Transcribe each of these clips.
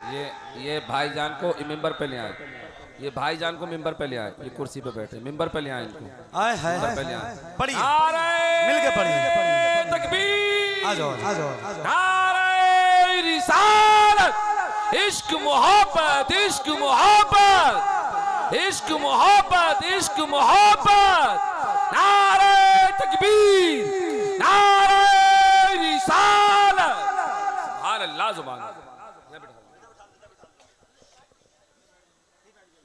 ये भाईजान को मेंबर पे ले आए, ये भाईजान को मेंबर पे ले आए, ये कुर्सी पे बैठे मेंबर पे ले आए इनको। आए हाय मेंबर पे ले आए। पढ़िए नारे मिल के पढ़िए। तकबीर, आ जाओ आ जाओ। नारे रिसालत, इश्क मोहब्बत, इश्क मोहब्बत, इश्क मोहब्बत, इश्क मोहब्बत। नारे तकबीर, नारे रिसालत। सुभान अल्लाह, सुभान अल्लाह।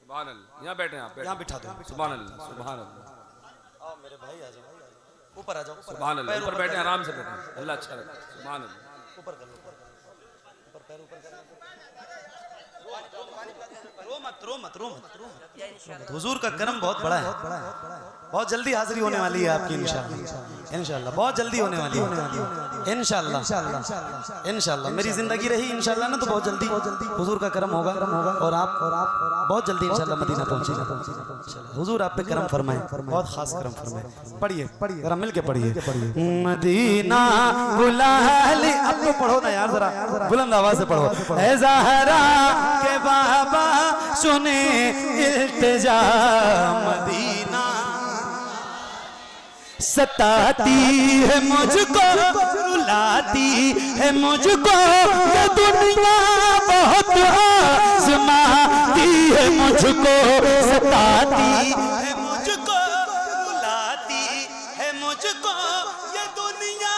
सुभान अल्लाह, यहाँ बैठे आप, यहाँ बिठा दो। सुभान अल्लाह, सुभान अल्लाह। आओ मेरे भाई आ जाओ, ऊपर आ जाओ। सुभान अल्लाह, ऊपर बैठे आराम से बैठे, अल्लाह अच्छा रखे। सुभान अल्लाह, ऊपर कर लो, ऊपर पैर ऊपर कर लो। रो मत रो मत रो मत रो मत। हुजूर का करम बहुत बड़ा है, बहुत जल्दी हाजिरी होने वाली है आपकी इंशाअल्लाह। इंशाअल्लाह बहुत जल्दी होने वाली है इंशाअल्लाह। इंशाअल्लाह मेरी जिंदगी रही इंशाअल्लाह ना, तो बहुत जल्दी हुजूर का करम होगा और आप बहुत जल्दी इंशाअल्लाह मदीना पहुंचेगा। हुजूर आप पे करम फरमाए, बहुत खास करम फरमाए। पढ़िए पढ़िए जरा मिल के पढ़िए। मदीना बुला ले, अब तो पढ़ो ना यार, जरा बुलंद आवाज से पढ़ो। ऐ ज़हरा के बाबा सुने इल्तिजा, मदीना सताती है मुझको, रुलाती है मुझको, ये दुनिया बहुत आज़माती है मुझको, सताती है मुझको, रुलाती है मुझको, ये दुनिया।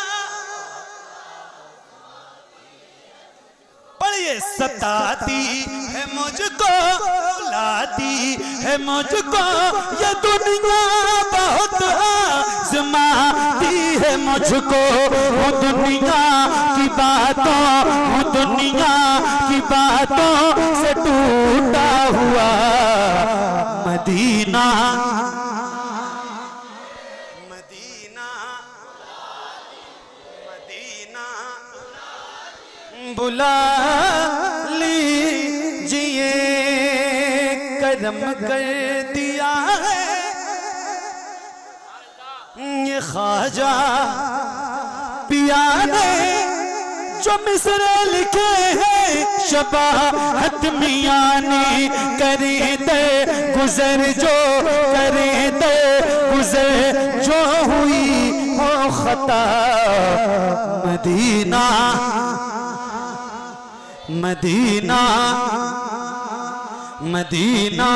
पढ़िए। सताती है मुझको, रुलाती है मुझको, ये दुनिया बहुत आज़माती है मुझको। वो दुनिया की बातों, वो दुनिया की बातों से टूटा हुआ मदीना, मदीना, मदीना बुला लीजिए, करम कर दिया है ये ख्वाजा पिया ने, जो मिसरे लिखे हैं शबाहत मियां ने। करे दे गुजर जो, करे दे गुजर जो हुई हो खता, मदीना, मदीना, मदीना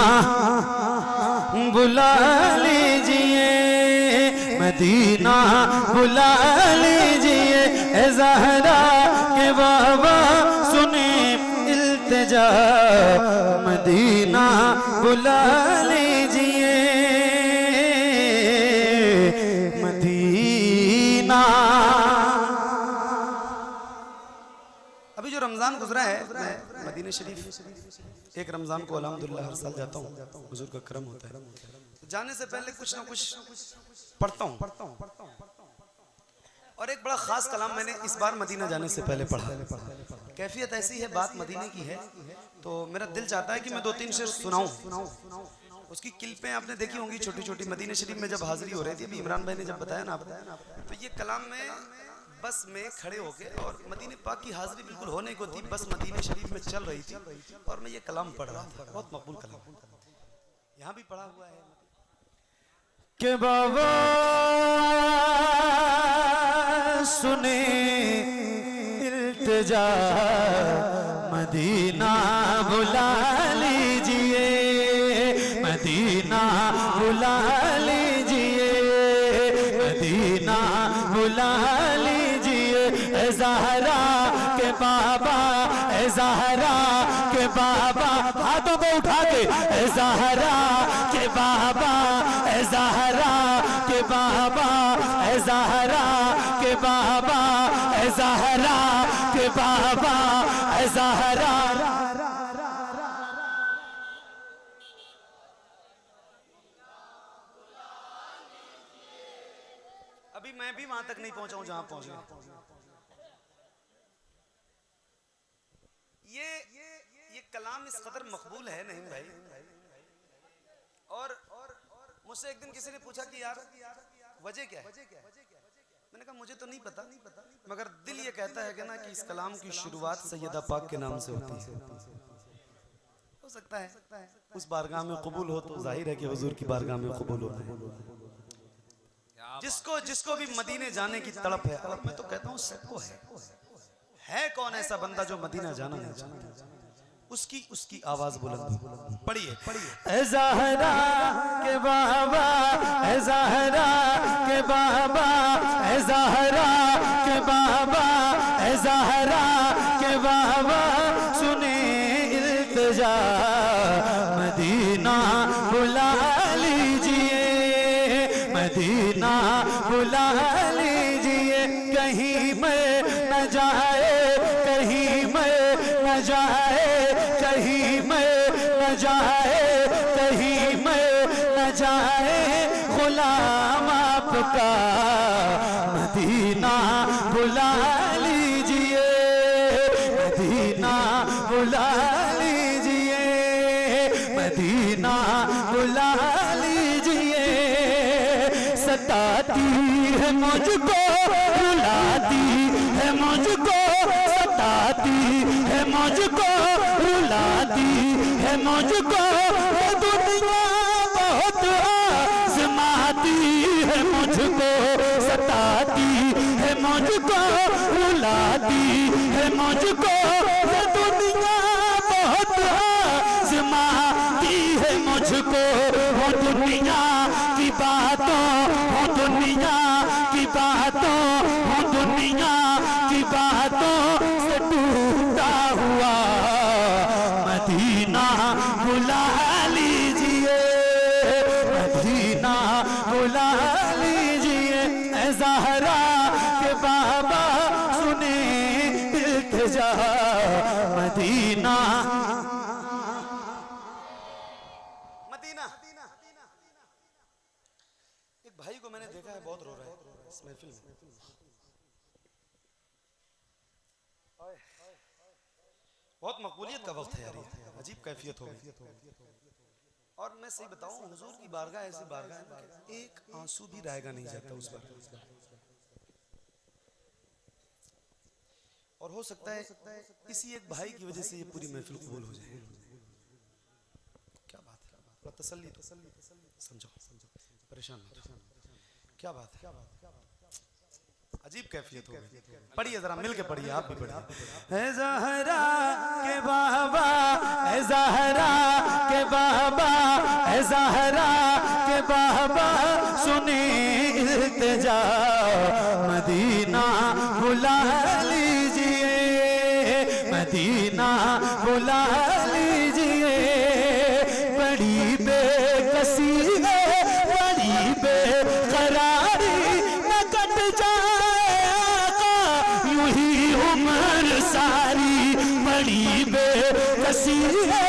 बुला लीजिए, मदीना बुला लीजिए। ऐ ज़हरा के बाबा सुने इल्तिजा, मदीना बुला लीजिए, मदीना। अभी जो रमजान गुजरा है, मैं मदीना शरीफ एक रमजान को अल्हम्दुलिल्लाह हर साल जाता हूँ, हुजूर का करम होता है। जाने से पहले कुछ ना कुछ पढ़ता हूँ और एक बड़ा खास कलाम मैंने इस बार मदीना जाने से पहले पढ़ा। कैफियत ऐसी है, बात मदीने की है, तो मेरा दिल चाहता है कि मैं 2-3 शेर सुनाऊं। उसकी किल्पें आपने देखी होंगी छोटी छोटी। मदीना शरीफ में जब हाजिरी हो रही थी, अभी इमरान भाई ने जब बताया ना आपको, तो ये कलाम में बस में खड़े होके, और मदीने पाक की हाजिरी बिल्कुल होने को थी, बस मदीना शरीफ में चल रही थी और मैं ये कलाम पढ़ रहा था। बहुत मकबूल कलाम, यहाँ भी पढ़ा हुआ है कि बाबा सुने इल्तिजा, मदीना बुला लीजिए, मदीना बुला लीजिए, मदीना बुला लीजिए। ऐ ज़हरा के बाबा, ऐ ज़हरा के बाबा, हाथों को उठा के, ऐ ज़हरा के बाबा, ऐ ज़हरा के बाबा, ऐ ज़हरा के बाबा, ऐ ज़हरा के बाबा, ऐ ज़हरा। अभी मैं भी वहां तक नहीं पहुंचा हूं जहां पहुंच गया। ये कलाम इस कदर मकबूल है नहीं भाई। और मुझसे एक दिन किसी ने पूछा कि यार वजह क्या है, मैंने कहा मुझे तो नहीं पता, मगर दिल ये कहता है कि ना कि इस कलाम की शुरुआत सैयदा पाक के नाम से होती है। हो सकता है उस बारगाह में कबूल हो तो जाहिर है कि हुजूर की बारगाह में कबूल होता है। जिसको भी मदीने जाने की तड़प है, और मैं तो कहता हूँ सबको है कौन ऐसा बंदा जो मदीना जाना नहीं चाहता? उसकी आवाज बुलंद पढ़िए। ए ज़हरा के बाबा, ए ज़हरा के बाबा, ए ज़हरा के बाबा, ए ज़हरा के बाबा, सुने इल्तिजा मदीना बुला लीजिए, मदीना बुला लीजिए। कहीं मैं न जाए, कहीं मैं न जाए, कहीं मैं न जाए, कहीं मैं न जाए, गुलाम आपका मदीना बुला लीजिए, मदीना बुला लीजिए, मदीना बुला लीजिए। सताती है मुझको, रुलाती है मुझको, सताती है मुझको, रुलाती है मुझको, दुनिया बहुत आज़माती है मुझको, सताती है मुझको, रुलाती है मुझको, दुनिया बहुत आज़माती है मुझको। वो दुनिया की बातों, वो दुनिया की बातों, वो दुनिया की बातों से टूटा हुआ मदीना बुला लीजिए, मदीना बुला लीजिए। ए ज़हरा के बाबा, सुने इल्तिजा मदीना। एक भाई को मैंने देखा है बहुत रो रहा है इस महफिल में। बहुत मकबूलियत का वक्त है यार, अजीब कैफियत हो गई। और मैं सही बताऊं, हुजूर की बारगाह ऐसी बारगाह है कि एक आंसू भी रहेगा नहीं जाता उस बारगाह। और हो सकता है इसी एक भाई की वजह से ये पूरी महफिल कबूल हो जाए। क्या बात है, थोड़ा तसल्ली समझो, परेशान मत। क्या बात है, अजीब कैफियत हो गई। पढ़िए जरा मिल के पढ़िए, आप भी पढ़िए। ए ज़हरा के बाबा, ए ज़हरा के बाबा, ए ज़हरा के बाबा, सुने इल्तिजा मदीना बुला लीजिए, मदीना बुला लीजिए। बड़ी बेकसी है, बड़ी बेकरारी न कट जाए आका यूं ही उम्र सारी। बड़ी बेकसी है,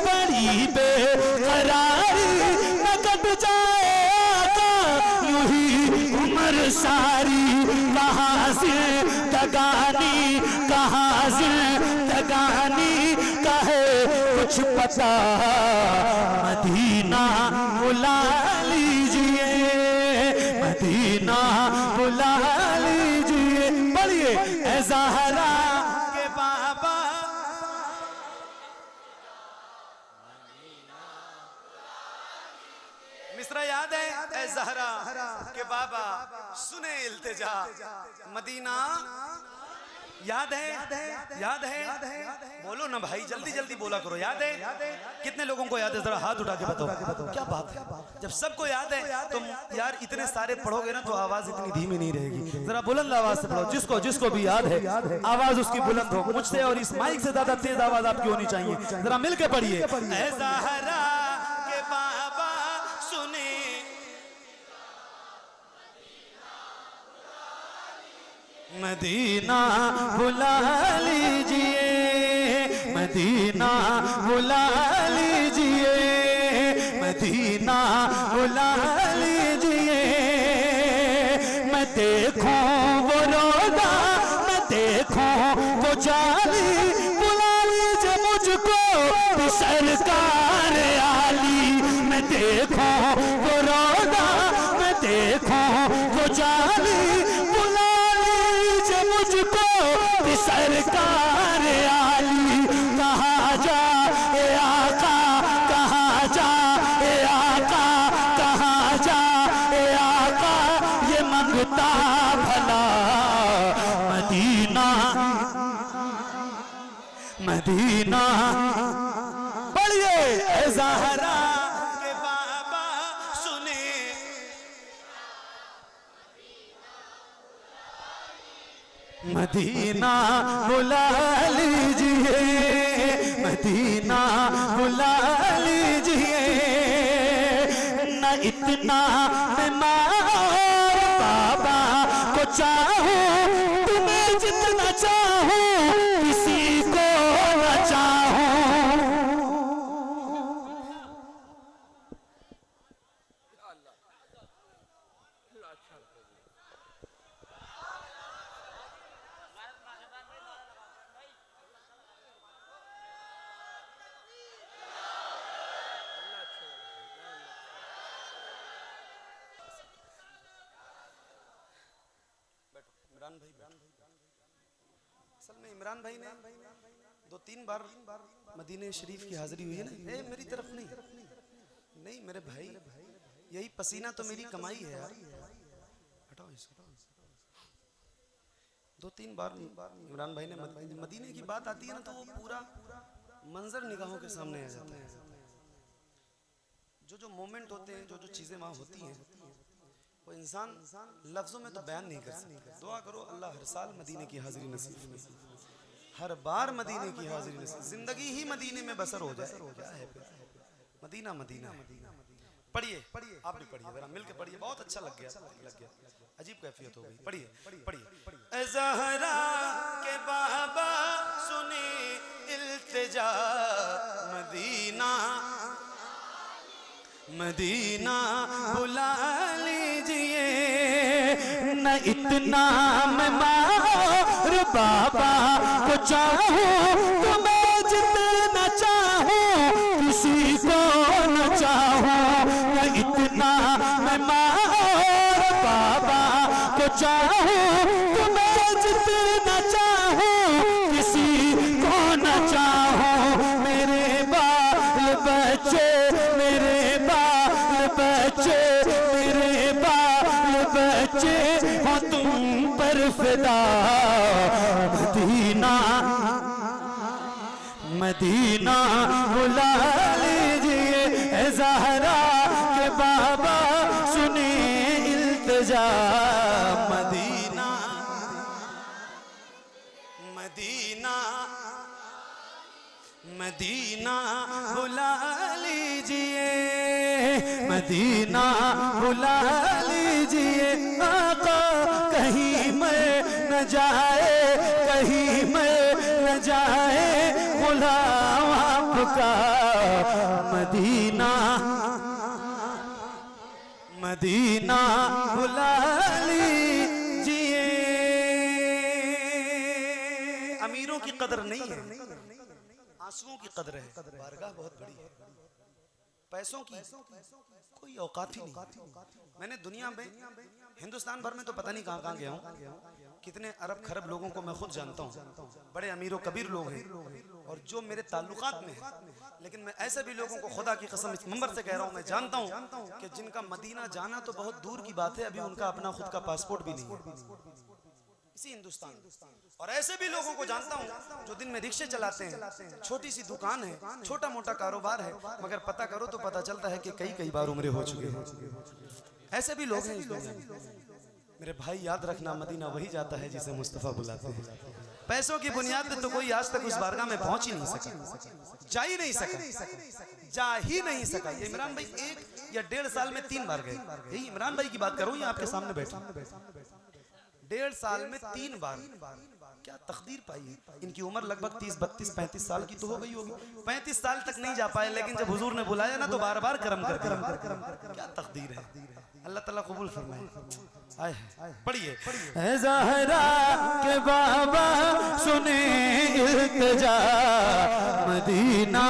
बड़ी बेकरारी न कट जाए आका यूं ही उम्र सारी। कहाँ से दगानी, कहाँ से दगानी कहे कुछ पता, मदीना बुला लीजिए, मदीना बुला लीजिए। पढ़िए। ए ज़हरा के बाबा, मिसरा याद है? ए ज़हरा के बाबा, सुने इल्तिजा मदीना। याद है, याद है? बोलो ना भाई, जल्दी जल्दी बोला करो। याद है? कितने लोगों को याद है? जरा हाथ उठा के बताओ। क्या बात है, जब सबको याद है तो यार इतने सारे पढ़ोगे ना तो आवाज इतनी धीमी नहीं रहेगी। जरा बुलंद आवाज से पढ़ो, जिसको जिसको भी याद है आवाज उसकी बुलंद हो। मुझसे और इस माइक से ज्यादा तेज आवाज आपकी होनी चाहिए। जरा मिल के पढ़िए। ए ज़हरा के बाबा, सुने मदीना बुला लीजिए, मदीना बुला लीजिए, मदीना बुला लीजिए। मैं देखूं वो रोज़ा, मैं देखूं वो जाली, बुला लीजिए मुझको सरकार आली। मैं देखूं वो रोज़ा, मैं देखूं वो जाली, बुला मदीना पढ़िए ज़हरा के बाबा सुने मदीना बुला लीजिए मदीना बुला लीजिए न इतना मैं मार बाबा को चाहूं तुम्हें जितना चाहूं किसी को न चाहूं असल में इमरान भाई ने 2-3 बार मदीने शरीफ की हाजिरी हुई है ना। मेरी तरफ नहीं मेरे भाई, यही पसीना तो मेरी कमाई है यार। हटाओ इसको। 2-3 बार इमरान भाई ने मदीने की बात आती है ना तो वो पूरा मंजर निगाहों के सामने आ जाता है। जो मोमेंट होते हैं, जो चीजें वहाँ होती हैं, वो इंसान लफ्जों में तो बयान नहीं कर सकता। दुआ करो अल्लाह हर साल मदीने की हाजिरी नसीब करे, हर बार मदीने की हाजिरी नसीब, जिंदगी ही मदीने में बसर हो जाए। क्या है फिर? मदीना मदीना पढ़िए, आप भी पढ़िए, जरा मिलके पढ़िए, बहुत अच्छा लग गया। अजीब कैफियत हो गई। पढ़िए ज़हरा के बाबा सुने इल्तिजा मदीना मदीना बुला लीजिए न इतना मैं मार बाबा को चाहूं तुम्हें जितना चाहूं किसी को न चाहूं न इतना मैं मार बाबा को चाहूं तुम्हें जितना चाहूं किसी को न चाहूं मेरे बाल बच्चे मेरे बाल बच्चे मेरे बाल बच्चे हो तुम पर फिदा मदीना मदीना बुला लीजिए ज़हरा के बाबा सुने इल्तिजा मदीना मदीना मदीना बुला लीजिए मदीना बुला लीजिए आका कहीं मैं न जाए कहीं मैं न जाए गुलाम आपका मदीना मदीना बुला लीजिए। अमीरों की कदर नहीं है, आंसुओं की कदर है। बारगाह बहुत बड़ी है, पैसों की कोई औकात ही नहीं। मैंने दुनिया में हिंदुस्तान भर में तो पता नहीं कहाँ कहाँ गया हूँ, कितने अरब खरब लोगों को मैं खुद जानता हूँ, बड़े अमीरों कबीर लोग हैं और जो मेरे ताल्लुकात में है। लेकिन मैं ऐसे भी लोगों को खुदा की कसम इस मंबर से कह रहा हूँ, मैं जानता हूँ कि जिनका मदीना जाना तो बहुत दूर की बात है, अभी उनका अपना खुद का पासपोर्ट भी नहीं है इसी हिंदुस्तान। और ऐसे भी लोगों को जानता हूँ जो दिन में रिक्शे चलाते हैं, छोटी सी दुकान है, छोटा मोटा कारोबार है, मगर पता करो तो पता चलता है कि कई बार उम्र हो चुके हैं। ऐसे भी लोग हैं इस दुनिया में। मेरे भाई याद रखना, मदीना वही जाता है जिसे मुस्तफ़ा बुलाते हैं। पैसों की बुनियाद पे तो कोई आज तक उस बारगाह में पहुंच ही नहीं सका, जा ही नहीं सका। ये इमरान भाई 1 या 1.5 साल में 3 बार गए। यही इमरान भाई की बात करूं, ये आपके सामने बैठा 1.5 साल में 3 बार। क्या तकदीर पाई है। इनकी उम्र लगभग 30, 32, 35 साल की तो हो गई होगी। 35 साल तक नहीं जा पाए, लेकिन जब हुजूर ने बुलाया ना तो बार बार करम कर। क्या तकदीर है। अल्लाह ताला कबूल फरमाए। पढ़िए ज़हरा के बाबा सुने इल्तिजा मदीना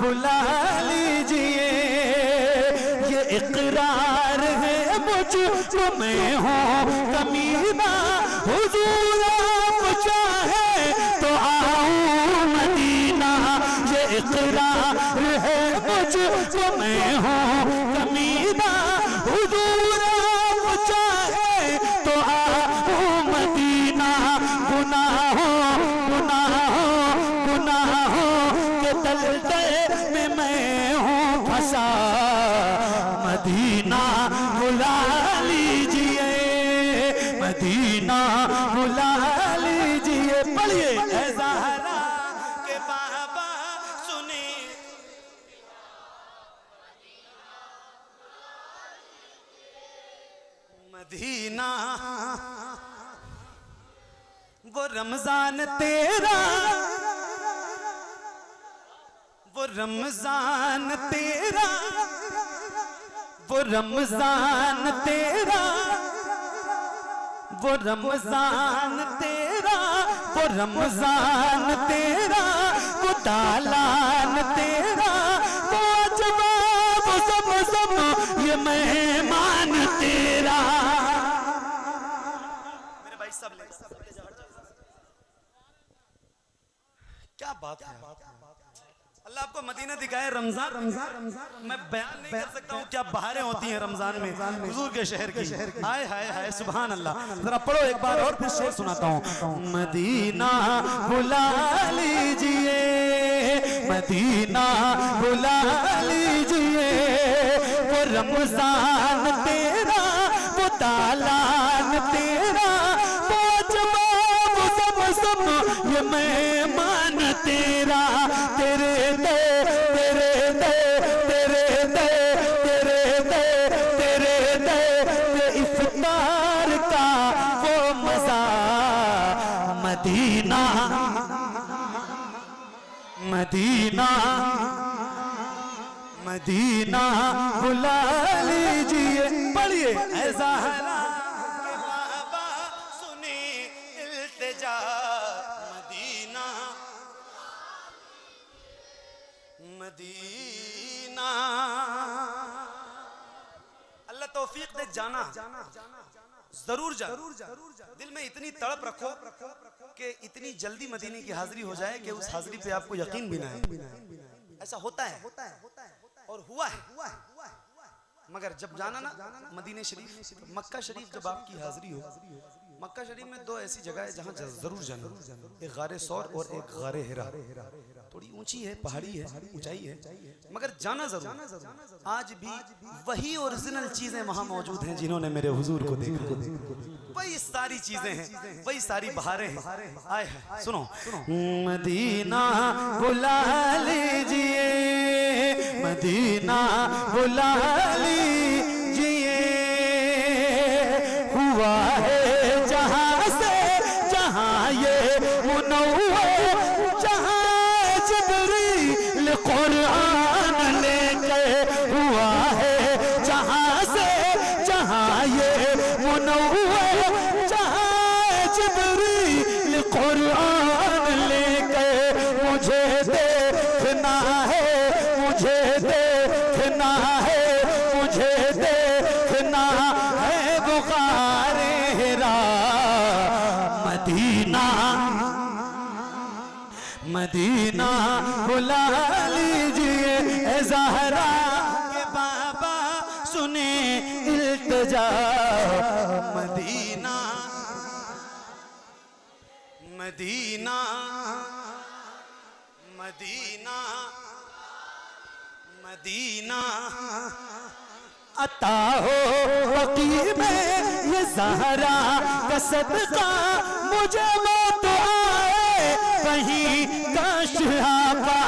बुला लीजिए। ये इकरार है मुझको मैं हूँ कमीना, हुजूर आप चाहे तो आऊँ मदीना। ये इकरार है मुझको मैं हूँ कमीना, हुजूर आप चाहे तो आऊँ मदीना। गुनाहों गुनाहों गुनाहों तलते में मैं हूँ फंसा, मदीना बुला लीजिए, मदीना बुला लीजिए। पढ़िए ऐ ज़हरा के बाबा सुने, मदीना वो रमजान तेरा, वो रमजान तेरा, वो रमजान तेरा, वो रमजान तेरा, वो रमजान तेरा, वो दालान तेरा, वो अजबा वो सब ये मेहमान तेरा। मेरे भाई सब ले क्या बात है। अल्लाह आपको मदीना दिखाए, रमजान मैं बयान नहीं कर सकता हूँ क्या बहारें होती हैं रमजान में हुजूर के शहर की। हाय हाय हाय सुभान अल्लाह। जरा पढ़ो एक बार और फिर शेर सुनाता हूँ। मदीना बुला लीजिए, मदीना बुला लीजिए, वो रमजान तेरा, वो दालान तेरा, वो अजमा वो सब ये मेहमान तेरा। तेरे दे तेरे दे तेरे दे तेरे दे तेरे दे इफ्तार का वो मजा, मदीना मदीना मदीना बुला लीजिए। पढ़िए ऐ ज़हरा के बाबा सुने इल्तिजा, मदीना मदीना। अल्लाह तौफीक दे, जाना जरूर जा, दिल में इतनी तड़प रखो कि इतनी जल्दी मदीने की हाजिरी हो जाए कि उस हाजिरी पे आपको यकीन भी ना है। ऐसा होता है और हुआ है। मगर जब जाना ना मदीने शरीफ, मक्का शरीफ, जब आपकी हाजिरी हो, मक्का शरीफ में दो ऐसी जगह है जहाँ जरूर जाना, एक गारे सौर और एक गारे हिरा। थोड़ी ऊंची है, पहाड़ी है, ऊंचाई है, मगर जाना जरूर। आज भी वही ओरिजिनल चीजें वहां मौजूद हैं जिन्होंने मेरे हुजूर को देखा। वही सारी चीजें हैं, वही सारी बहारें हैं। आए हैं सुनो, मदीना बुला लीजिए, मदीना बुला लीजिए, हुआ है जहां से जहां ये मुनव्वर, जहां जिब्रील कुरान लेके, हुआ है जहां से जहां ये मुनव्वर, जहां जिब्रील कुरान लेके। मुझे देखना है, मुझे देखना है, मुझे देखना है वो गारे हिरा, मदीना मदीना बुला लीजिए। ऐ ज़हरा के बाबा सुने इल्तिजा, मदीना मदीना मदीना मदीना। अता हो वकी में ये ज़हरा का सदका, मुझे मौत आए वहीं काश आपा,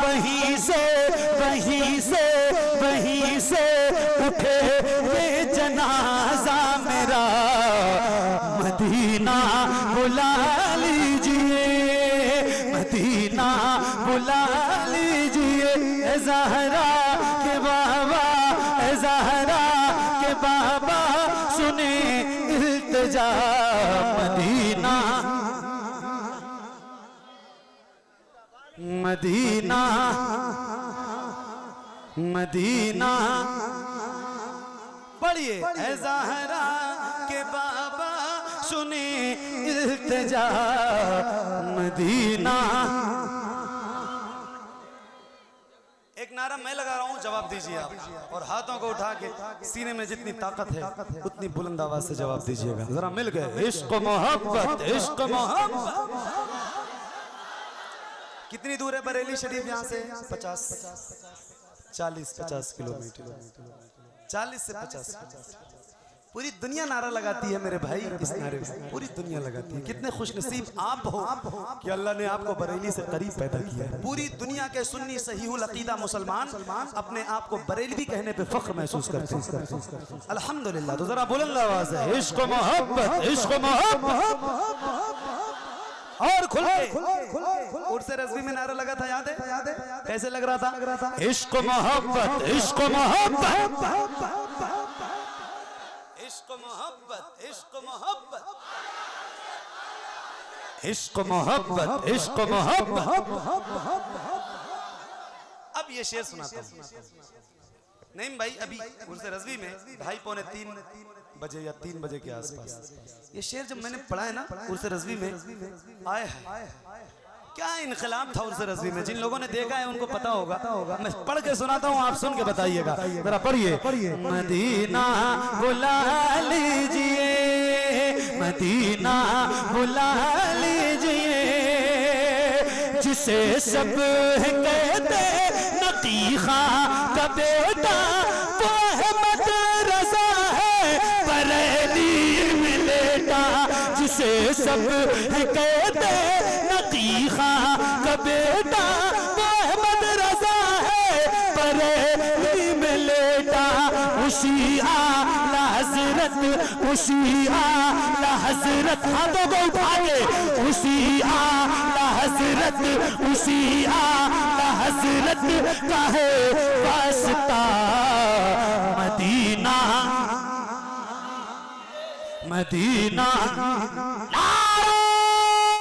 वहीं से वहीं से वहीं से उठे ये जनाजा मेरा, मदीना बुला लीजिए, मदीना बुला लीजिए। ऐ ज़हरा के बाबा, ऐ ज़हरा के बाबा सुने इल्तिजा, मदीना मदीना मदीना। पढ़िए ऐ ज़हरा के बाबा सुने इल्तिजा, मदीना। एक नारा मैं लगा रहा हूँ, जवाब दीजिए आप, और हाथों को उठा के सीने में जितनी ताकत है उतनी बुलंद आवाज से जवाब दीजिएगा। जरा मिल गए। इश्क मोहब्बत, इश्क मोहब्बत। कितनी दूर है बरेली शरीफ यहाँ से? 40 किलोमीटर, 40 से 50 किलोमीटर। पूरी दुनिया नारा लगाती है मेरे भाई, इस नारे में पूरी दुनिया लगाती है। कितने खुशनसीब आप हो कि अल्लाह ने आपको बरेली से करीब पैदा किया है। पूरी दुनिया के सुन्नी सहीहुल अकीदा मुसलमान अपने आप को बरेलवी कहने पे फख्र महसूस करते हैं। अल्हम्दुलिल्लाह। तो जरा बुलंद आवाज है, इश्क मोहब्बत, इश्क मोहब्बत और खुल के उर्से रज़वी में नारा लगा था, याद है? कैसे लग रहा था? इश्क मोहब्बत, इश्क मोहब्बत, इश्क मोहब्बत, इश्क मोहब्बत, इश्क मोहब्बत, इश्क मोहब्बत। अब ये शेर सुनाता हूँ। नहीं भाई, अभी उर्से रज़वी में 2:30-3 बजे या 3 बजे के आसपास ये शेर जब मैंने पढ़ा है ना उर्से रज़वी में, आए क्या इनकलाब था उर्से रज़वी में। जिन लोगों ने देखा है उनको पता होगा। मैं पढ़ के सुनाता हूँ, आप सुन के बताइएगा। जरा पढ़िए। मदीना बुला लीजिए, मदीना बुला लीजिए, जिसे सब कहते नतीखा का बेटा वो अहमद रज़ा है बरेली में लेटा। जिसे सब कहते नतीखा का बेटा वो अहमद रज़ा है बरेली में लेटा। उसी आला हज़रत, उसी आला हज़रत, हाथों को उठा के, उसी आला हज़रत, उसी आला हज़रत का है वास्ता। Medina, Medina